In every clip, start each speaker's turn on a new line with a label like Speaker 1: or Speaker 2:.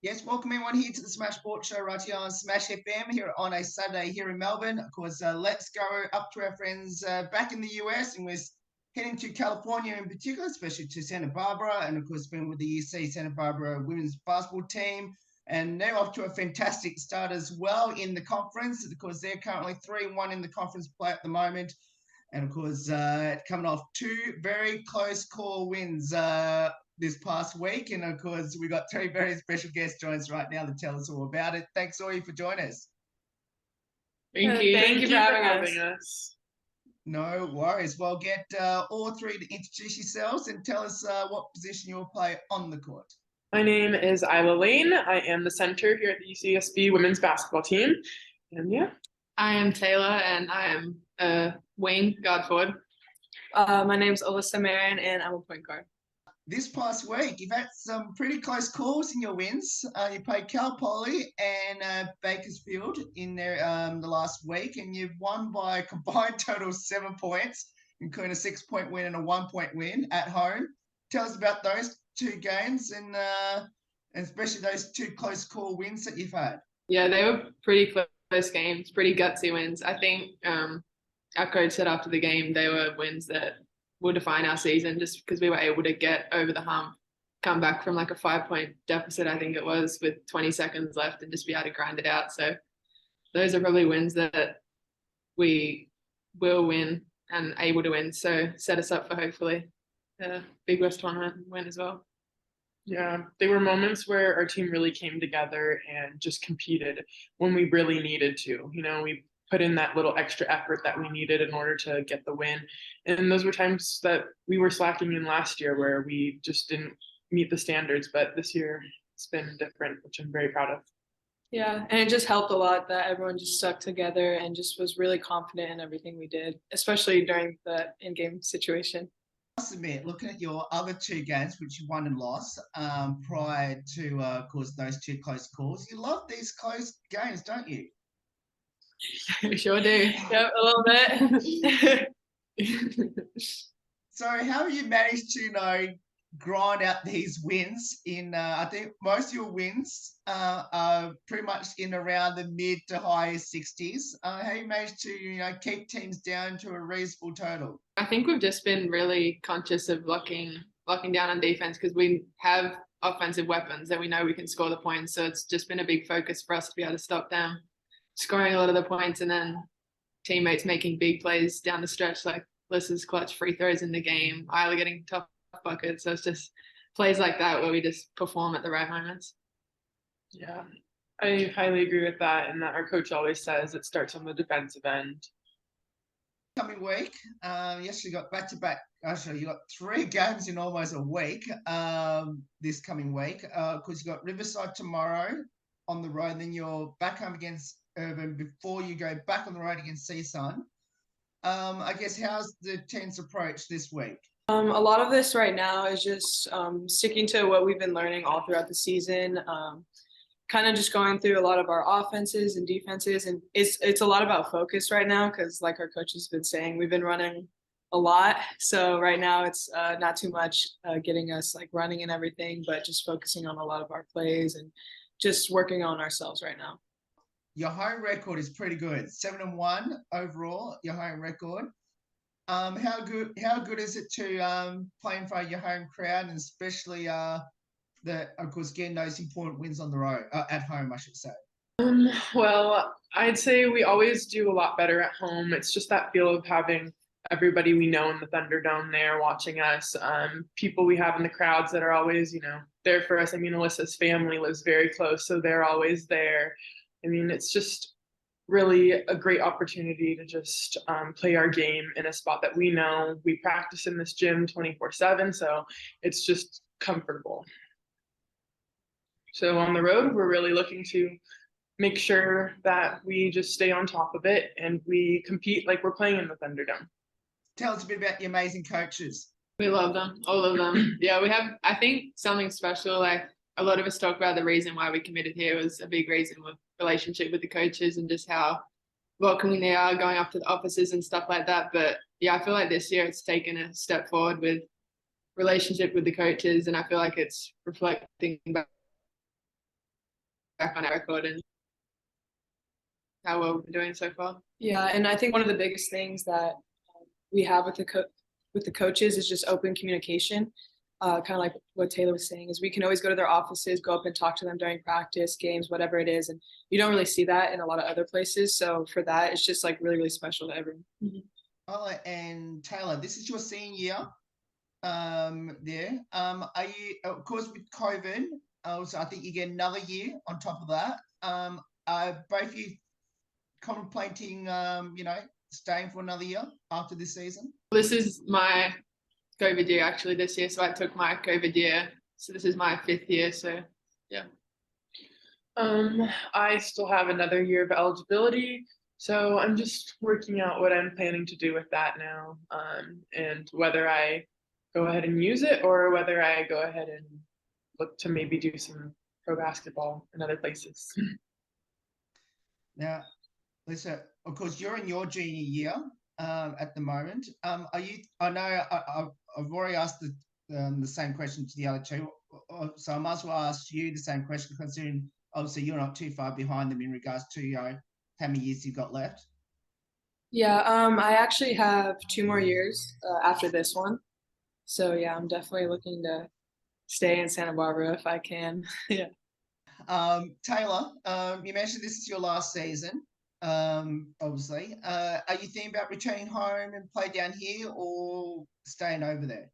Speaker 1: Yes, welcome everyone here to the Smash Sports Show right here on Smash FM here on a Saturday here in Melbourne. Of course, let's go up to our friends back in the US, and we're heading to California in particular, especially to Santa Barbara, and of course been with the UC Santa Barbara women's basketball team. And they're off to a fantastic start as well in the conference. Of course, they're currently 3-1 in the conference play at the moment. And of course, coming off two very close call wins this past week. And of course, we got three very special guest joins right now to tell us all about it. Thanks, all you, for joining us.
Speaker 2: Thank you.
Speaker 3: Thank you for having us.
Speaker 1: No worries. Well, get all three to introduce yourselves and tell us what position you'll play on the court.
Speaker 2: My name is Isla Lane. I am the center here at the UCSB women's basketball team. And yeah.
Speaker 3: I am Taylor, and I am a wing guard forward.
Speaker 4: My name's Alyssa Marion, and I'm a point guard.
Speaker 1: This past week, you've had some pretty close calls in your wins. You played Cal Poly and Bakersfield in there the last week, and you've won by a combined total of 7 points, including a 6-point win and a 1-point win at home. Tell us about those two games and especially those two close call wins that you've had.
Speaker 3: Yeah, they were pretty close games, pretty gutsy wins. I think our coach said after the game they were wins that will define our season, just because we were able to get over the hump, come back from like a 5-point deficit, I think it was, with 20 seconds left, and just be able to grind it out. So those are probably wins that we will win and able to win. So set us up for hopefully a Big West tournament win as well.
Speaker 2: Yeah, they were moments where our team really came together and just competed when we really needed to. You know, we put in that little extra effort that we needed in order to get the win. And those were times that we were slacking in last year where we just didn't meet the standards. But this year it's been different, which I'm very proud of.
Speaker 4: Yeah, and it just helped a lot that everyone just stuck together and just was really confident in everything we did, especially during the in-game situation.
Speaker 1: I must admit, looking at your other two games, which you won and lost, prior to, of course, those two close calls, you love these close games, don't you?
Speaker 3: We sure do.
Speaker 4: Yep, a little bit.
Speaker 1: So how have you managed to, grind out these wins in, I think most of your wins are pretty much in around the mid to high 60s. How have you managed to, keep teams down to a reasonable total?
Speaker 3: I think we've just been really conscious of locking down on defense, because we have offensive weapons that we know we can score the points. So it's just been a big focus for us to be able to stop them scoring a lot of the points, and then teammates making big plays down the stretch, like Lissa's clutch free throws in the game, Isla getting tough buckets. So it's just plays like that where we just perform at the right moments.
Speaker 2: Yeah, I highly agree with that. And that our coach always says it starts on the defensive end.
Speaker 1: Coming week, yes, you got back-to-back. Actually, you got 3 games in almost a week. This coming week, because you got Riverside tomorrow on the road, and then you're back home against Urban before you go back on the road against CSUN. I guess how's the team's approach this week?
Speaker 4: A lot of this right now is just sticking to what we've been learning all throughout the season. Kind of just going through a lot of our offenses and defenses, and it's a lot about focus right now, because like our coach has been saying, we've been running a lot. So right now it's not too much getting us like running and everything, but just focusing on a lot of our plays and just working on ourselves right now.
Speaker 1: Your home record is pretty good, 7-1 overall. Your home record. How good is it to play in front of your home crowd, and especially of course getting those important wins on the road at home, I should say?
Speaker 2: Well, I'd say we always do a lot better at home. It's just that feel of having everybody we know in the Thunderdome there watching us. People we have in the crowds that are always, there for us. I mean, Alyssa's family lives very close, so they're always there. I mean, it's just really a great opportunity to just play our game in a spot that we know. We practice in this gym 24/7, so it's just comfortable. So on the road, we're really looking to make sure that we just stay on top of it and we compete like we're playing in the Thunderdome.
Speaker 1: Tell us a bit about your amazing coaches.
Speaker 3: We love them, all of them. Yeah, we have, I think, something special. Like a lot of us talk about the reason why we committed here was a big reason with relationship with the coaches and just how welcoming they are, going up to the offices and stuff like that. But yeah, I feel like this year it's taken a step forward with relationship with the coaches, and I feel like it's reflecting back back on our record and how well we're doing so far.
Speaker 4: Yeah, and I think one of the biggest things that we have with the coaches is just open communication. Kind of like what Taylor was saying, is we can always go to their offices, go up and talk to them during practice, games, whatever it is, and you don't really see that in a lot of other places. So for that, it's just like really, really special to everyone.
Speaker 1: Oh, and Taylor, this is your senior year. There. Are you, of course, with COVID? Also, I think you get another year on top of that. Are both you contemplating, staying for another year after this season?
Speaker 3: This is my COVID year actually this year, so I took my COVID year. So this is my 5th year. So yeah.
Speaker 2: I still have another year of eligibility, so I'm just working out what I'm planning to do with that now, and whether I go ahead and use it or whether I go ahead and look to maybe do some pro basketball in other places.
Speaker 1: Now, Lisa, of course, you're in your junior year at the moment. Are you? I know I've already asked the same question to the other two, so I might as well ask you the same question, considering obviously you're not too far behind them in regards to how many years you've got left.
Speaker 4: Yeah, I actually have 2 more years after this one. So yeah, I'm definitely looking to stay in Santa Barbara if I can. Yeah.
Speaker 1: Taylor, you mentioned this is your last season. Obviously, are you thinking about returning home and play down here or staying over there?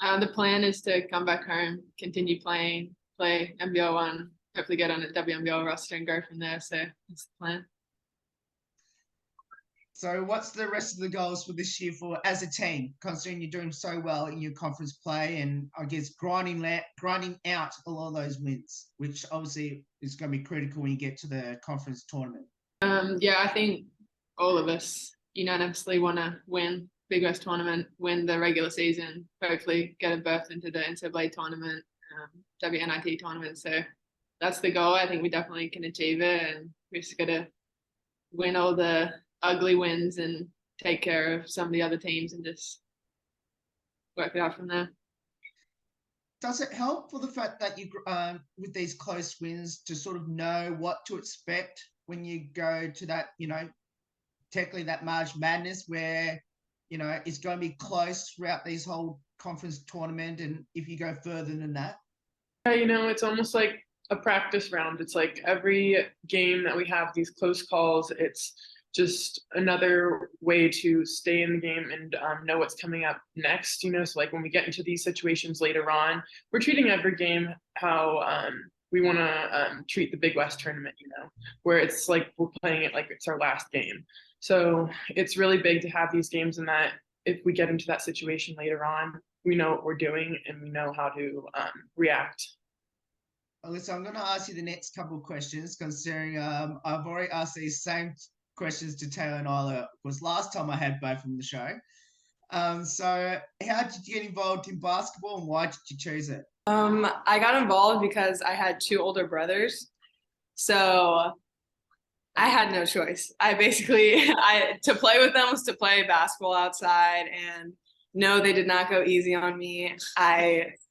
Speaker 3: The plan is to come back home, continue playing, play NBL 1, hopefully get on a WNBL roster and go from there. So that's the plan.
Speaker 1: So what's the rest of the goals for this year for as a team, considering you're doing so well in your conference play and I guess grinding out a lot of those wins, which obviously is going to be critical when you get to the conference tournament?
Speaker 3: Yeah, I think all of us unanimously want to win Big West tournament, win the regular season, hopefully get a berth into the NCAA tournament, WNIT tournament. So that's the goal. I think we definitely can achieve it, and we just got to win all the ugly wins and take care of some of the other teams and just work it out from there.
Speaker 1: Does it help for the fact that you, with these close wins, to sort of know what to expect when you go to that, technically that March Madness where, it's going to be close throughout these whole conference tournament, and if you go further than that?
Speaker 2: Yeah, it's almost like a practice round. It's like every game that we have these close calls, it's just another way to stay in the game and know what's coming up next, so like when we get into these situations later on, we're treating every game how we want to treat the Big West tournament, where it's like we're playing it like it's our last game. So it's really big to have these games, and that if we get into that situation later on, we know what we're doing and we know how to react.
Speaker 1: Alyssa, I'm going to ask you the next couple of questions, considering I've already asked these same questions to Taylor and Isla, because last time I had both on the show. So how did you get involved in basketball and why did you choose it?
Speaker 4: I got involved because I had 2 older brothers. So I had no choice. I basically, to play with them was to play basketball outside, and no, they did not go easy on me.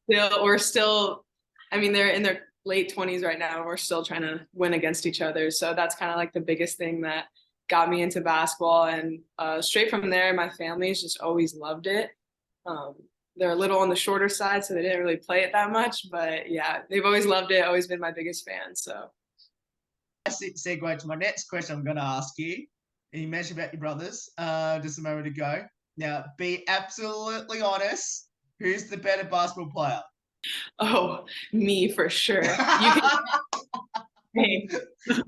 Speaker 4: We're still, I mean, they're in their late 20s right now, and we're still trying to win against each other. So that's kind of like the biggest thing that got me into basketball. And straight from there, my family's just always loved it. They're a little on the shorter side, so they didn't really play it that much. But yeah, they've always loved it, always been my biggest fan. So
Speaker 1: segue to my next question I'm going to ask you. And you mentioned about your brothers just a moment ago. Now, be absolutely honest. Who's the better basketball player?
Speaker 4: Oh, me for sure. Hey,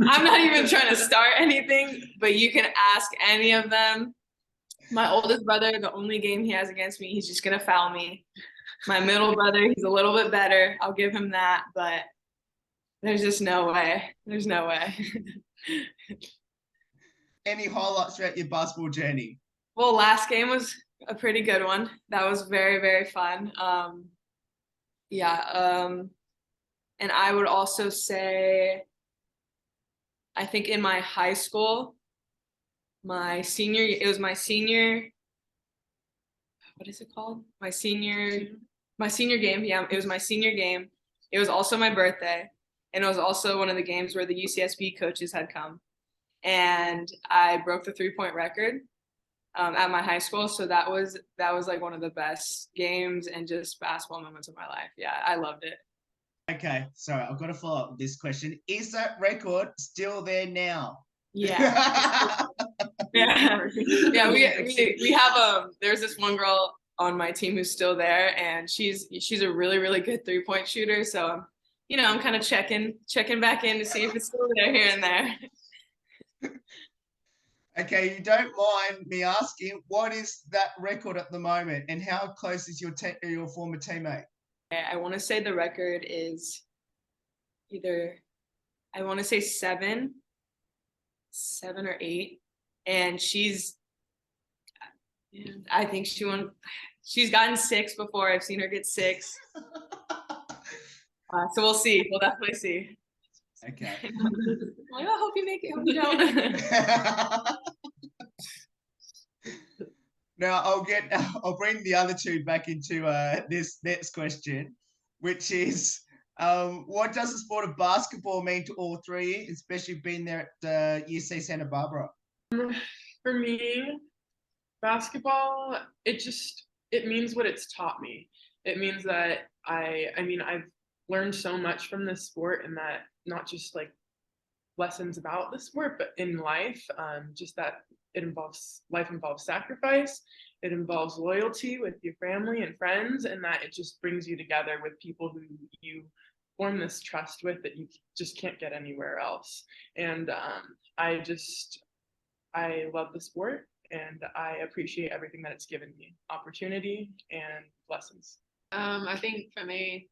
Speaker 4: I'm not even trying to start anything, but you can ask any of them. My oldest brother, the only game he has against me, he's just going to foul me. My middle brother, he's a little bit better. I'll give him that, but there's just no way. There's no way.
Speaker 1: Any highlights throughout your basketball journey?
Speaker 4: Well, last game was a pretty good one. That was very, very fun. And I would also say, I think in my high school, what is it called? My senior game. Yeah, it was my senior game. It was also my birthday. And it was also one of the games where the UCSB coaches had come. And I broke the 3-point record at my high school. So that was like one of the best games and just basketball moments of my life. Yeah, I loved it.
Speaker 1: Okay, sorry, I've got to follow up with this question. Is that record still there now?
Speaker 4: Yeah. Yeah. Yeah, we have there's this one girl on my team who's still there, and she's a really, really good 3-point shooter. So I'm kind of checking back in to see if it's still there here and there.
Speaker 1: Okay, you don't mind me asking, what is that record at the moment, and how close is your former teammate?
Speaker 4: I want to say the record is I want to say 7 or 8, and I think she's gotten 6 before. I've seen her get 6. So we'll see. We'll definitely see.
Speaker 1: Okay.
Speaker 4: I hope you make it. Hope you don't.
Speaker 1: Now I'll bring the other two back into this next question, which is, what does the sport of basketball mean to all three, especially being there at UC Santa Barbara?
Speaker 2: For me, basketball, it means what it's taught me. It means that I've learned so much from this sport, and that not just like lessons about the sport, but in life, just that life involves sacrifice, it involves loyalty with your family and friends, and that it just brings you together with people who you form this trust with that you just can't get anywhere else. And I love the sport, and I appreciate everything that it's given me, opportunity and lessons.
Speaker 3: I think for me,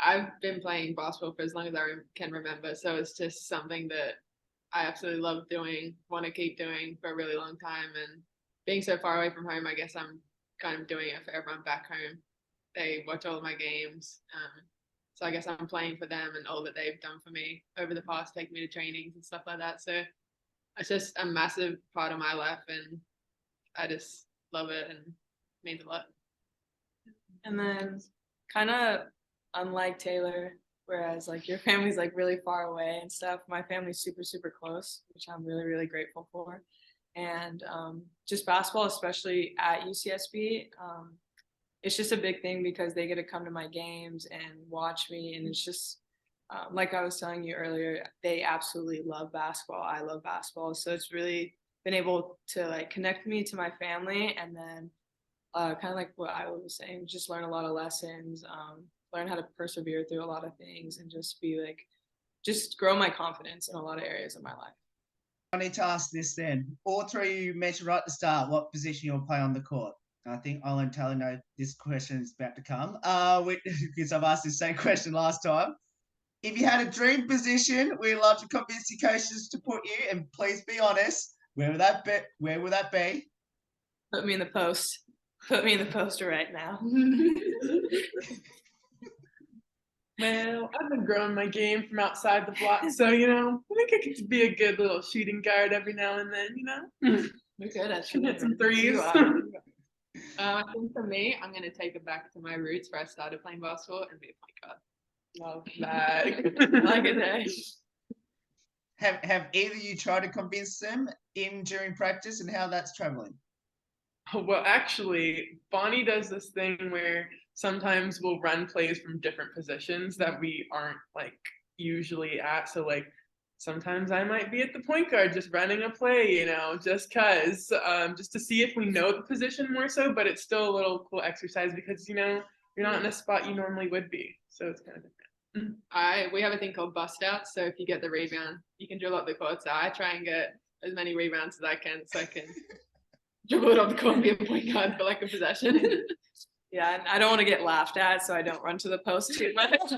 Speaker 3: I've been playing basketball for as long as I can remember, so it's just something that I absolutely love doing, want to keep doing for a really long time. And being so far away from home, I guess I'm kind of doing it for everyone back home. They watch all of my games, so I guess I'm playing for them and all that they've done for me over the past, taking me to trainings and stuff like that. So it's just a massive part of my life, and I just love it, and it means a lot.
Speaker 4: And then kind of unlike Taylor, whereas like your family's like really far away and stuff, my family's super, super close, which I'm really, really grateful for. And just basketball, especially at UCSB, it's just a big thing because they get to come to my games and watch me. And it's just, like I was telling you earlier, they absolutely love basketball. I love basketball. So it's really been able to like connect me to my family, and then kind of like what I was saying, just learn a lot of lessons, learn how to persevere through a lot of things, and just grow my confidence in a lot of areas of my life.
Speaker 1: I need to ask this then. All three you mentioned right at the start what position you'll play on the court. I think I'll and Taylor know this question is about to come, because I've asked the same question last time. If you had a dream position, we'd love to convince the coaches to put you, and please be honest, where would that be?
Speaker 4: Put me in the post. Put me in the poster right now.
Speaker 2: Well, I've been growing my game from outside the block, so I think I could be a good little shooting guard every now and then.
Speaker 3: We're good at
Speaker 2: hit some threes.
Speaker 3: I think for me, I'm going to take it back to my roots where I started playing basketball and be a point guard.
Speaker 2: Love that.
Speaker 3: Like a day.
Speaker 1: Have either of you tried to convince them during practice, and how that's traveling?
Speaker 2: Well, actually, Bonnie does this thing where sometimes we'll run plays from different positions that we aren't like usually at. So like sometimes I might be at the point guard just running a play, just just to see if we know the position more so, but it's still a little cool exercise because, you're not in a spot you normally would be. So it's kind of different.
Speaker 3: We have a thing called bust out. So if you get the rebound, you can drill up the court. So I try and get as many rebounds as I can so I can dribble it up the court and be a point guard for like a possession.
Speaker 4: Yeah, and I don't want to get laughed at, so I don't run to the post too much. Yeah.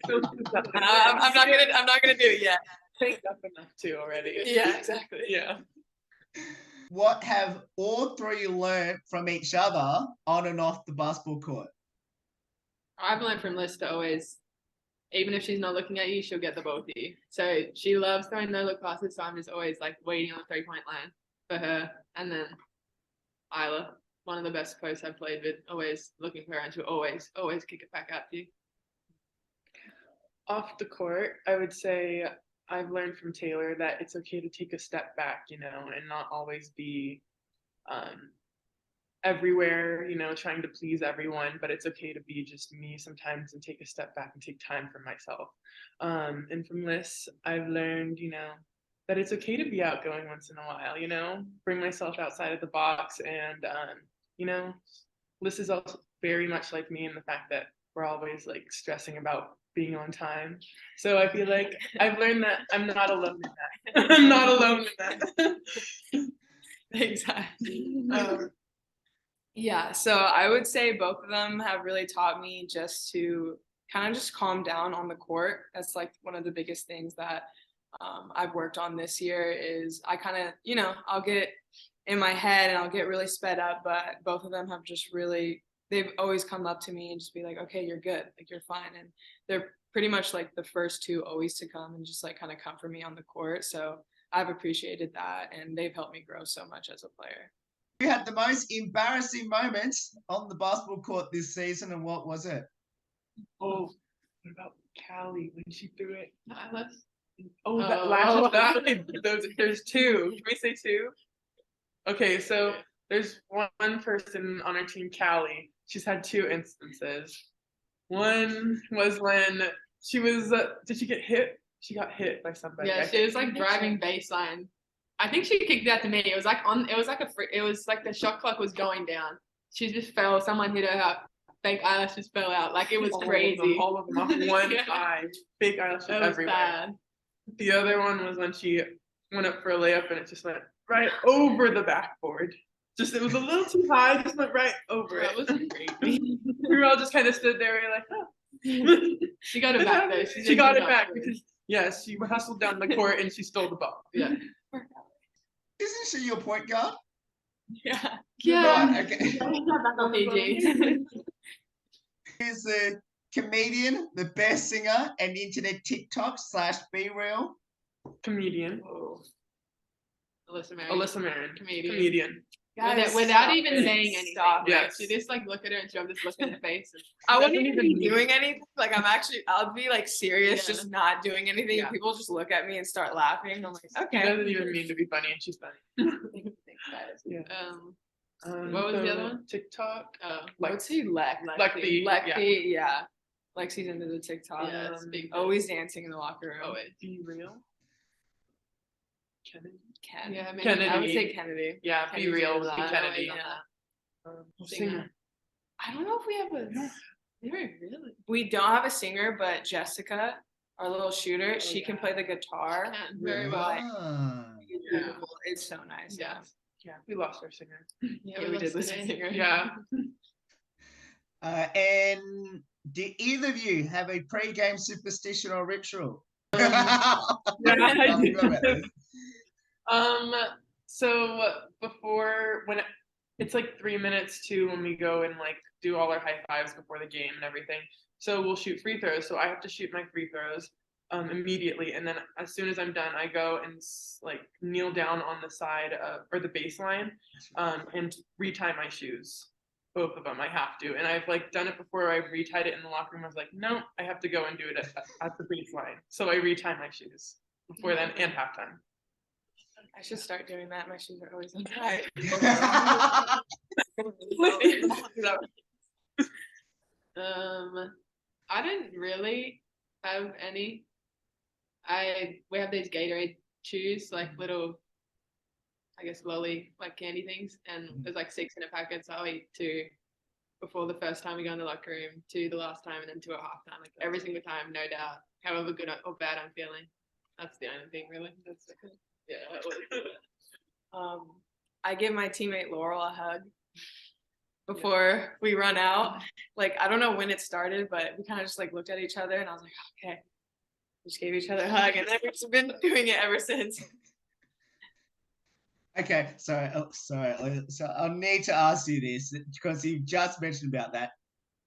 Speaker 4: I'm not gonna do it yet.
Speaker 2: Think up enough too already.
Speaker 4: Yeah, exactly.
Speaker 2: Yeah.
Speaker 1: What have all three learned from each other on and off the basketball court?
Speaker 3: I've learned from Liz to always, even if she's not looking at you, she'll get the ball to you. So she loves throwing no-look passes, so I'm just always like waiting on the 3-point line for her. And then Isla, one of the best posts I've played with, always looking for her, and she'll always kick it back out to you.
Speaker 2: Off the court, I would say I've learned from Taylor that it's okay to take a step back, you know, and not always be everywhere, you know, trying to please everyone, but it's okay to be just me sometimes and take a step back and take time for myself. And from this, I've learned, you know, that it's okay to be outgoing once in a while, you know, bring myself outside of the box. And, you know, Liz is also very much like me in the fact that we're always like stressing about being on time. So I feel like I've learned that I'm not alone in that. I'm not alone in that.
Speaker 4: Exactly. Yeah, so I would say both of them have really taught me just to kind of just calm down on the court. That's like one of the biggest things that I've worked on this year is I kind of, you know, I'll get in my head and I'll get really sped up, but both of them have just really, they've always come up to me and just be like, okay, you're good, like you're fine. And they're pretty much like the first two always to come and just like kind of comfort me on the court. So I've appreciated that and they've helped me grow so much as a player.
Speaker 1: You had the most embarrassing moments on the basketball court this season, and what was it?
Speaker 2: Oh, what about Callie when she threw it?
Speaker 3: Silas?
Speaker 2: Oh, that
Speaker 3: Oh.
Speaker 2: last there's two. Can we say two? Okay, so there's one person on our team, Callie. She's had two instances. One was when she was, did she get hit? She got hit by somebody.
Speaker 3: Yeah, she was like driving baseline. I think she kicked that to me. It was like the shot clock was going down. She just fell. Someone hit her up. Fake eyelashes fell out. Like it was crazy.
Speaker 2: All of them off one
Speaker 3: Yeah.
Speaker 2: eye. Fake eyelashes
Speaker 3: That was
Speaker 2: everywhere.
Speaker 3: bad.
Speaker 2: The other one was when she went up for a layup and it just went right over the backboard. Just it was a little too high, just went right over
Speaker 3: That
Speaker 2: it.
Speaker 3: was crazy.
Speaker 2: We were all just kind of stood there, we were like, oh.
Speaker 3: She got it back though.
Speaker 2: She got it back because yes, she hustled down the court and she stole the ball.
Speaker 3: Yeah.
Speaker 1: Isn't she your point guard?
Speaker 3: Yeah.
Speaker 1: Right, okay.
Speaker 3: Back on PG.
Speaker 1: Who's the comedian, the best singer, and internet TikTok / Be Real?
Speaker 2: Comedian.
Speaker 3: Oh. Alyssa
Speaker 2: Marin.
Speaker 3: Comedian.
Speaker 4: Guys,
Speaker 3: Without
Speaker 4: stop
Speaker 3: even
Speaker 4: it.
Speaker 3: saying anything.
Speaker 4: Stop
Speaker 2: it.
Speaker 3: Like, she just like look at her and she'll just look in her face. And
Speaker 4: I wouldn't
Speaker 2: doesn't
Speaker 4: even
Speaker 2: even
Speaker 4: be doing anything. Like I'll be like serious,
Speaker 3: Yeah.
Speaker 4: just not doing anything.
Speaker 3: Yeah.
Speaker 4: And people just look at me and start laughing. I'm like,
Speaker 2: She
Speaker 4: okay.
Speaker 2: doesn't even mean to be funny and she's funny. Yeah.
Speaker 3: What was the other one?
Speaker 2: TikTok.
Speaker 4: Let's see,
Speaker 2: Lexi.
Speaker 4: Lexi, yeah. Lexi's into the TikTok.
Speaker 3: Yeah, it's big.
Speaker 4: Always dancing in the locker room.
Speaker 3: Always.
Speaker 2: Be Real. Kennedy.
Speaker 4: Ken.
Speaker 3: Yeah, maybe.
Speaker 2: Kennedy.
Speaker 4: I would say Kennedy.
Speaker 2: Yeah, Be
Speaker 3: Kennedy's
Speaker 2: Real
Speaker 3: really
Speaker 2: would be
Speaker 3: loud.
Speaker 2: Kennedy.
Speaker 4: Yeah.
Speaker 2: Singer.
Speaker 4: I don't know if we have a.
Speaker 3: Really?
Speaker 4: We don't have a singer, but Jessica, our little shooter, she can play the guitar.
Speaker 3: Can very well.
Speaker 1: Ah.
Speaker 4: It's beautiful. It's so nice.
Speaker 3: Yeah.
Speaker 2: Yeah, we lost our singer.
Speaker 4: Yeah, we did lose a singer.
Speaker 2: Yeah.
Speaker 1: And do either of you have a pre-game superstition or ritual?
Speaker 2: Yeah, I do.
Speaker 1: Um,
Speaker 2: So before it's like 3 minutes to when we go and like do all our high fives before the game and everything. So we'll shoot free throws. So I have to shoot my free throws immediately, and then as soon as I'm done, I go and like kneel down on the side or the baseline and retie my shoes. Both of them, I have to. And I've like done it before. I've retied it in the locker room. I was like, no, I have to go and do it at the baseline. So I retie my shoes before then and halftime.
Speaker 4: I should start doing that. My shoes are always untied.
Speaker 3: I didn't really have any. We have these Gatorade chews, like little, I guess, lolly like candy things, and there's like 6 in a packet. So I'll eat 2 before the first time we go in the locker room, 2 the last time, and then 2 at halftime. Like every single time, no doubt. However good or bad I'm feeling, that's the only thing really.
Speaker 4: I give my teammate Laurel a hug before we run out. Like, I don't know when it started, but we kind of just like looked at each other and I was like, okay. Just gave each other a hug and then we've just been doing it ever since.
Speaker 1: Okay, so I'll need to ask you this because you just mentioned about that.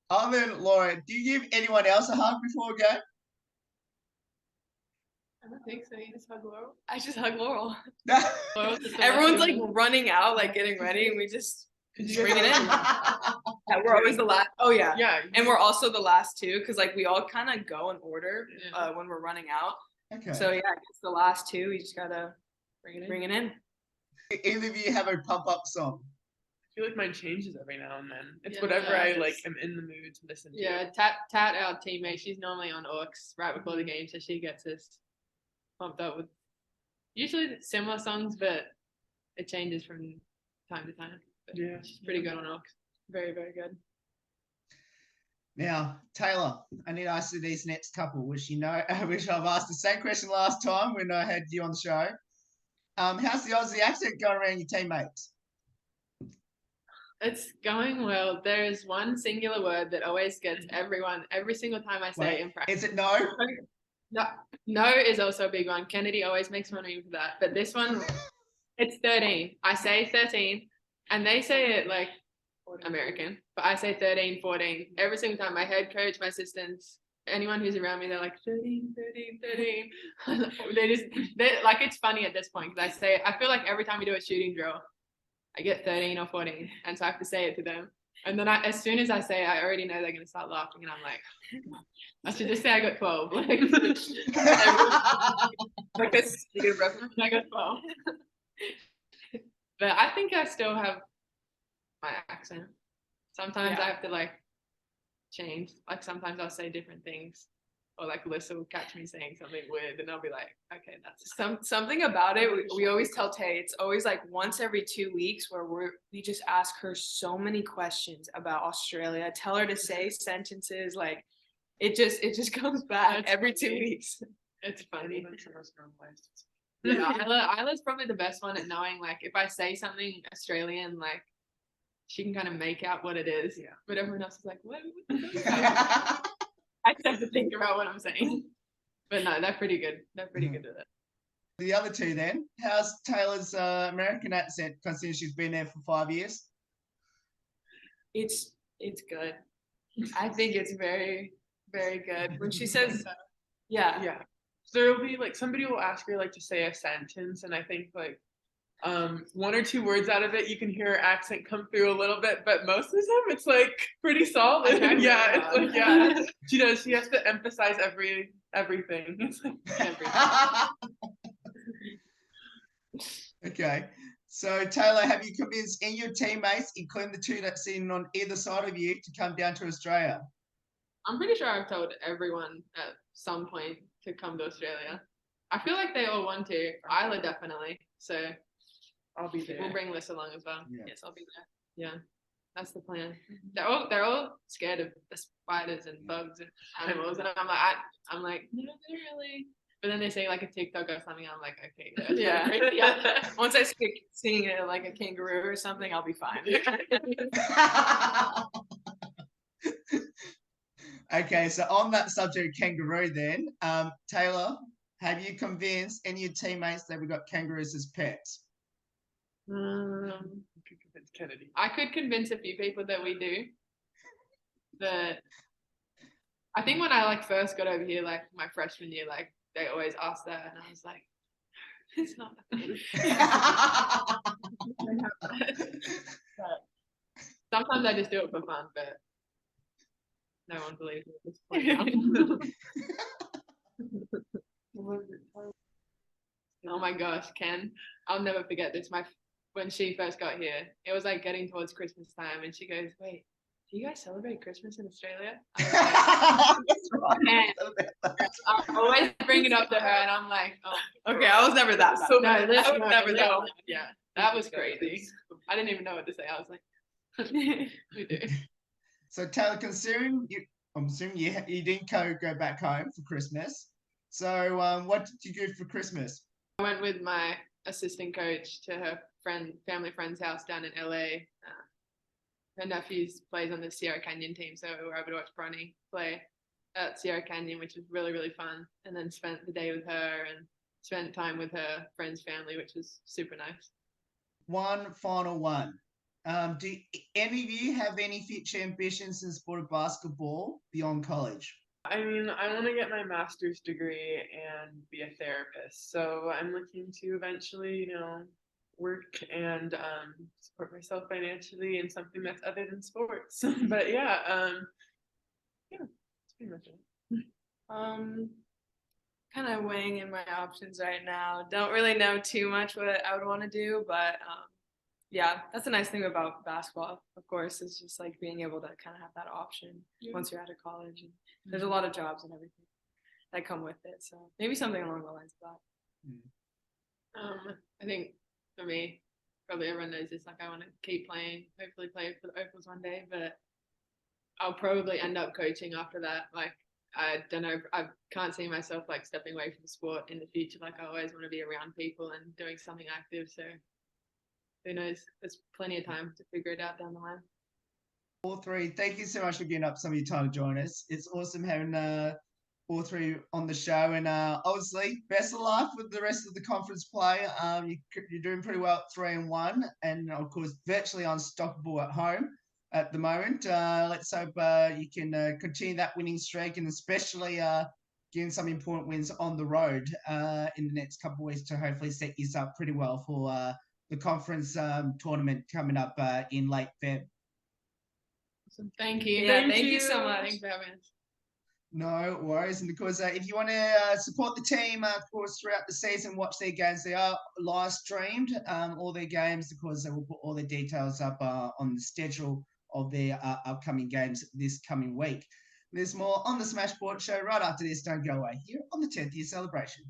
Speaker 1: Other than Laura, do you give anyone else a hug before a game?
Speaker 3: I don't think so. You just hug Laurel.
Speaker 4: I just hug Laurel.
Speaker 1: No.
Speaker 3: Laurel's just the
Speaker 4: Everyone's
Speaker 3: lucky
Speaker 4: like
Speaker 3: one.
Speaker 4: running out, like getting ready, and we just
Speaker 2: 'Cause
Speaker 4: Bring it
Speaker 2: guys
Speaker 4: in.
Speaker 2: are-
Speaker 4: Yeah, we're always the last. Oh yeah.
Speaker 2: Yeah.
Speaker 4: And we're also the last two because like we all kind of go in order
Speaker 3: Yeah.
Speaker 4: when we're running out.
Speaker 1: Okay.
Speaker 4: So yeah, it's the last two. We just gotta
Speaker 3: Bring it in.
Speaker 4: bring it in.
Speaker 1: Either of you have a pump up song?
Speaker 2: I feel like mine changes every now and then. It's
Speaker 3: Yeah,
Speaker 2: whatever
Speaker 3: mine
Speaker 2: I
Speaker 3: does.
Speaker 2: like am in the mood to listen to.
Speaker 3: Yeah, Tat, our teammate, she's normally on aux right before the game, so she gets us pumped up with usually similar songs, but it changes from time to time. But
Speaker 2: Yeah.
Speaker 3: she's pretty good on aux. Very, very good.
Speaker 1: Now, Taylor, I need to ask you these next couple, which you know, which I've asked the same question last time when I had you on the show. How's the Aussie accent going around your teammates?
Speaker 3: It's going well. There's one singular word that always gets everyone every single time I say
Speaker 1: Wait,
Speaker 3: it in practice.
Speaker 1: is it no?
Speaker 3: No, no is also a big one. Kennedy always makes fun of me for that. But this one, it's 13. I say 13, and they say it like American, but I say 13, 14. Every single time. My head coach, my assistants, anyone who's around me, they're like 13, 13, 13. they like it's funny at this point because I feel like every time we do a shooting drill, I get 13 or 14, and so I have to say it to them. And then as soon as I say it, I already know they're gonna start laughing, and I'm like, I should just say I got 12. Like this, you get a reference. I got 12. But I think I still have my accent. Sometimes I have to like change. Like sometimes I'll say different things, or like Alyssa will catch me saying something weird, and I'll be like, okay, that's
Speaker 4: Something about it. We always tell Tay it's always like once every 2 weeks where we just ask her so many questions about Australia. Tell her to say sentences like it just comes back
Speaker 3: That's
Speaker 4: every 2
Speaker 3: funny.
Speaker 4: weeks.
Speaker 3: it's funny.
Speaker 2: Even for us normalized.
Speaker 3: Yeah, Isla's probably the best one at knowing like if I say something Australian, like she can kind of make out what it is.
Speaker 2: Yeah.
Speaker 3: But everyone else is like, what? I just have to think about what I'm saying. But no, they're pretty good. They're pretty good at it.
Speaker 1: The other two then, how's Taylor's American accent considering she's been there for 5 years?
Speaker 4: It's good. I think it's very, very good. When she says yeah.
Speaker 2: Yeah. So there'll be like somebody will ask her like to say a sentence, and I think like one or two words out of it you can hear her accent come through a little bit, but most of the time it's like pretty solid.
Speaker 3: I tried
Speaker 2: Yeah,
Speaker 3: really
Speaker 2: it's like she does. She has to emphasize everything. It's like
Speaker 1: Okay. So Taylor, have you convinced any of your teammates, including the two that's sitting on either side of you, to come down to Australia?
Speaker 3: I'm pretty sure I've told everyone at some point to come to Australia. I feel like they all want to. Isla definitely. So
Speaker 2: I'll be there.
Speaker 3: we'll bring Liz along as well.
Speaker 1: Yeah.
Speaker 3: Yes, I'll be there. Yeah, that's the plan. They're all scared of the spiders and bugs and animals, and I'm like no, not really. But then they say like a TikTok or something. I'm like, okay,
Speaker 4: Yeah. Once I start seeing it like a kangaroo or something, I'll be fine.
Speaker 1: Okay, so on that subject of kangaroo then, Taylor, have you convinced any of your teammates that we got kangaroos as pets?
Speaker 2: It's Kennedy.
Speaker 3: I could convince a few people that we do, but I think when I like first got over here, like my freshman year, like they always asked that, and I was like, it's not. Sometimes I just do it for fun, but no one believes me at this point now. Oh my gosh, Ken, I'll never forget this. When she first got here, it was like getting towards Christmas time, and she goes, "Wait, do you guys celebrate Christmas in Australia?"
Speaker 1: That's right.
Speaker 3: I always bring it up to her, and I'm like, "Oh,
Speaker 4: Okay, I was never that bad.
Speaker 2: So
Speaker 3: no,
Speaker 2: bad.
Speaker 3: this
Speaker 4: I was never that
Speaker 3: no,
Speaker 4: bad.
Speaker 3: yeah, that was crazy. I didn't even know what to say. I was like, we do."
Speaker 1: So Taylor, considering I'm assuming you didn't go back home for Christmas. So what did you do for Christmas?
Speaker 3: I went with my assistant coach to her family friend's house down in LA. Her nephew plays on the Sierra Canyon team, so we were able to watch Bronny play at Sierra Canyon, which was really, really fun. And then spent the day with her and spent time with her friend's family, which was super nice.
Speaker 1: One final one. Do any of you have any future ambitions in the sport of basketball beyond college?
Speaker 2: I mean, I want to get my master's degree and be a therapist. So I'm looking to eventually, work and support myself financially in something that's other than sports. But yeah, that's pretty much it.
Speaker 4: Kind of weighing in my options right now. Don't really know too much what I would want to do, but yeah, that's a nice thing about basketball, of course, is just like being able to kind of have that option once you're out of college. And there's a lot of jobs and everything that come with it. So maybe something along the lines of that.
Speaker 3: I think for me, probably everyone knows this, like I want to keep playing, hopefully play for the Opals one day, but I'll probably end up coaching after that. Like, I don't know, I can't see myself like stepping away from sport in the future. Like, I always want to be around people and doing something active. So who knows? There's plenty of time to figure it out down the line.
Speaker 1: All three, thank you so much for giving up some of your time to join us. It's awesome having all three on the show, and obviously best of luck with the rest of the conference play. You're doing pretty well at 3-1, and of course virtually unstoppable at home at the moment. Let's hope you can continue that winning streak, and especially getting some important wins on the road in the next couple of weeks to hopefully set you up pretty well for the conference tournament coming up in late Feb.
Speaker 3: Awesome. Thank you.
Speaker 4: Yeah, thank you so much.
Speaker 3: Thanks for having us.
Speaker 1: No worries, and of course, if you want to support the team, of course, throughout the season, watch their games. They are live streamed, all their games. Of course, they will put all the details up on the schedule of their upcoming games this coming week. There's more on the Smash Sports Show right after this. Don't go away here on the 10th year celebration.